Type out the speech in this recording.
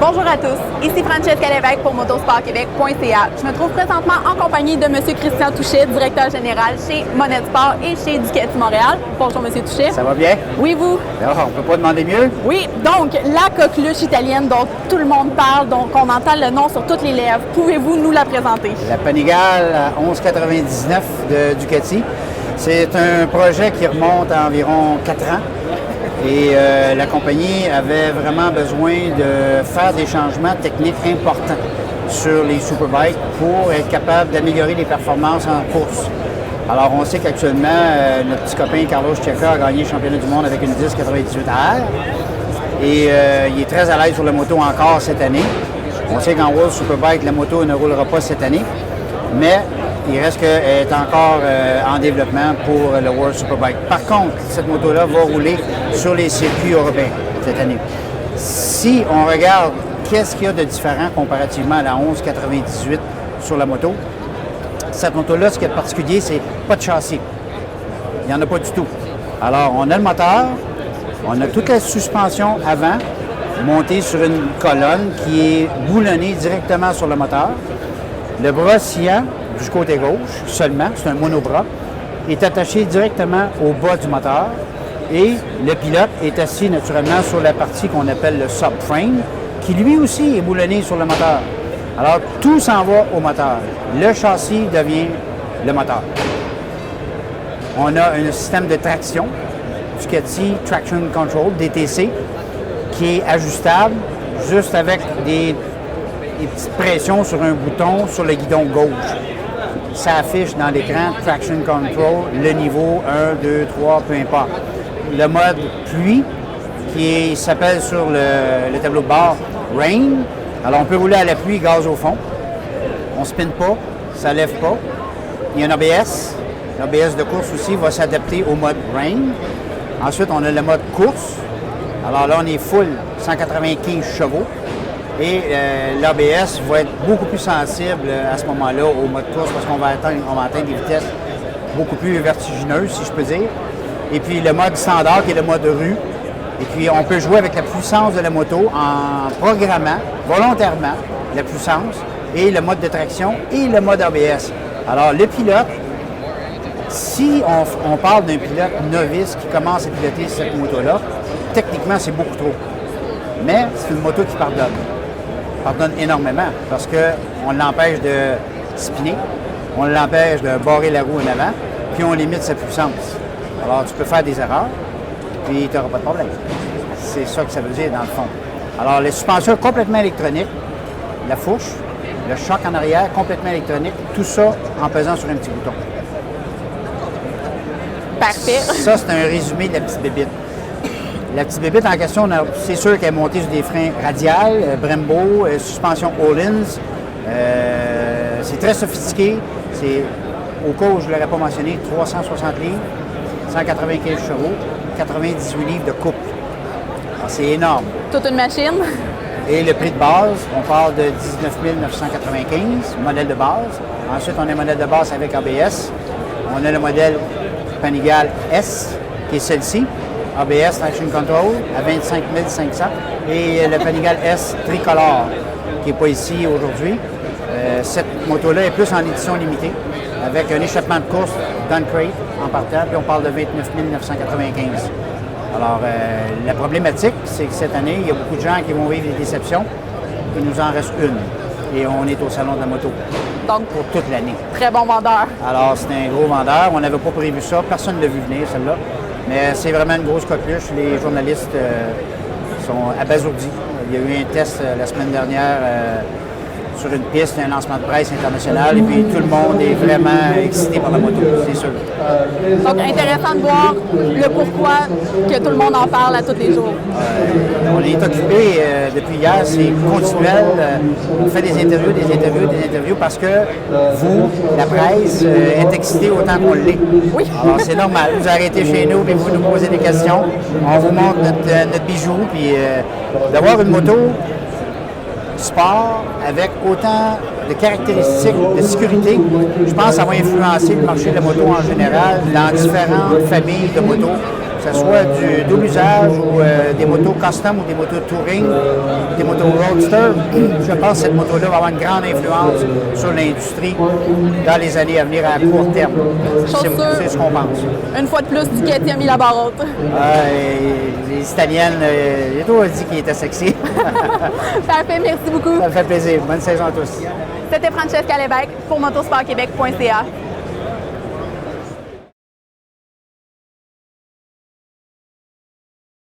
Bonjour à tous, ici Francesca Lévesque pour motosportquebec.ca. Je me trouve présentement en compagnie de M. Christian Touchet, directeur général chez Monette Sport et chez Ducati Montréal. Bonjour M. Touchet. Ça va bien? Oui, vous? Alors, on ne peut pas demander mieux? Oui, donc la coqueluche italienne dont tout le monde parle, dont on entend le nom sur toutes les lèvres. Pouvez-vous nous la présenter? La Panigale à 11,99 de Ducati. C'est un projet qui remonte à environ 4 ans. Et la compagnie avait vraiment besoin de faire des changements techniques importants sur les Superbikes pour être capable d'améliorer les performances en course. Alors, on sait qu'actuellement, notre petit copain Carlos Checa a gagné le championnat du monde avec une 10,98R. Et il est très à l'aise sur la moto encore cette année. On sait qu'en World Superbike, la moto ne roulera pas cette année, mais il reste qu'elle est encore en développement pour le World Superbike. Par contre, cette moto-là va rouler sur les circuits européens cette année. Si on regarde qu'est-ce qu'il y a de différent comparativement à la 11,98 sur la moto, cette moto-là, ce qui est particulier, c'est pas de châssis. Il n'y en a pas du tout. Alors, on a le moteur, on a toute la suspension avant, montée sur une colonne qui est boulonnée directement sur le moteur. Le bras sciant du côté gauche seulement, c'est un monobras, est attaché directement au bas du moteur et le pilote est assis naturellement sur la partie qu'on appelle le subframe, qui lui aussi est boulonné sur le moteur. Alors, tout s'en va au moteur. Le châssis devient le moteur. On a un système de traction, Ducati Traction Control, DTC, qui est ajustable juste avec des petites pressions sur un bouton sur le guidon gauche. Ça affiche dans l'écran Traction Control le niveau 1, 2, 3, peu importe. Le mode pluie qui s'appelle sur le tableau de bord Rain. Alors on peut rouler à la pluie, gaz au fond. On ne spinne pas, ça ne lève pas. Il y a un ABS. L'ABS de course aussi va s'adapter au mode Rain. Ensuite, on a le mode course. Alors là, on est full 195 chevaux. Et l'ABS va être beaucoup plus sensible à ce moment-là au mode course parce qu'on va atteindre des vitesses beaucoup plus vertigineuses, si je peux dire. Et puis le mode standard qui est le mode rue. Et puis on peut jouer avec la puissance de la moto en programmant volontairement la puissance et le mode de traction et le mode ABS. Alors le pilote, si on parle d'un pilote novice qui commence à piloter cette moto-là, techniquement c'est beaucoup trop. Mais c'est une moto qui pardonne énormément parce qu'on l'empêche de spinner, on l'empêche de barrer la roue en avant, puis on limite sa puissance. Alors, tu peux faire des erreurs, puis tu n'auras pas de problème. C'est ça que ça veut dire, dans le fond. Alors, les suspensions complètement électroniques, la fourche, le choc en arrière complètement électronique, tout ça en pesant sur un petit bouton. Parfait. Ça, c'est un résumé de la petite bébite. La petite bébite en question, c'est sûr qu'elle est montée sur des freins radiales, Brembo, suspension Öhlins. C'est très sophistiqué. C'est, au cas où je ne l'aurais pas mentionné, 360 livres, 195 chevaux, 98 livres de couple. Alors, c'est énorme. Toute une machine. Et le prix de base, on parle de 19 995, modèle de base. Ensuite, on a un modèle de base avec ABS. On a le modèle Panigale S, qui est celle-ci. ABS Traction Control à 25 500 et le Panigale S tricolore qui n'est pas ici aujourd'hui. Cette moto-là est plus en édition limitée avec un échappement de course Duncrate en partant, puis on parle de 29 995. Alors, la problématique, c'est que cette année, il y a beaucoup de gens qui vont vivre des déceptions. Il nous en reste une et on est au Salon de la moto. Donc, pour toute l'année. Très bon vendeur. Alors, c'est un gros vendeur. On n'avait pas prévu ça. Personne ne l'a vu venir, celle-là. Mais c'est vraiment une grosse coqueluche. Les journalistes sont abasourdis. Il y a eu un test la semaine dernière sur une piste, un lancement de presse international, et puis tout le monde est vraiment excité par la moto, c'est sûr. Donc, intéressant de voir le pourquoi que tout le monde en parle à tous les jours. On est occupé depuis hier, c'est continuel. On fait des interviews parce que vous, la presse, êtes excités autant qu'on l'est. Oui. Alors, c'est normal. Vous arrêtez chez nous et vous nous posez des questions. On vous montre notre bijou, puis d'avoir une moto sport avec autant de caractéristiques de sécurité, je pense que ça va influencer le marché de la moto en général dans différentes familles de motos. que ce soit du double usage ou des motos custom ou des motos touring, des motos roadster. Je pense que cette moto-là va avoir une grande influence sur l'industrie dans les années à venir à court terme. C'est ce qu'on pense. Une fois de plus, Ducati a mis la barre haute. Les Italiennes, j'ai toujours dit qu'ils étaient sexy. Parfait, merci beaucoup. Ça me fait plaisir. Bonne saison à tous. C'était Francesca Lévesque pour motorsportquebec.ca.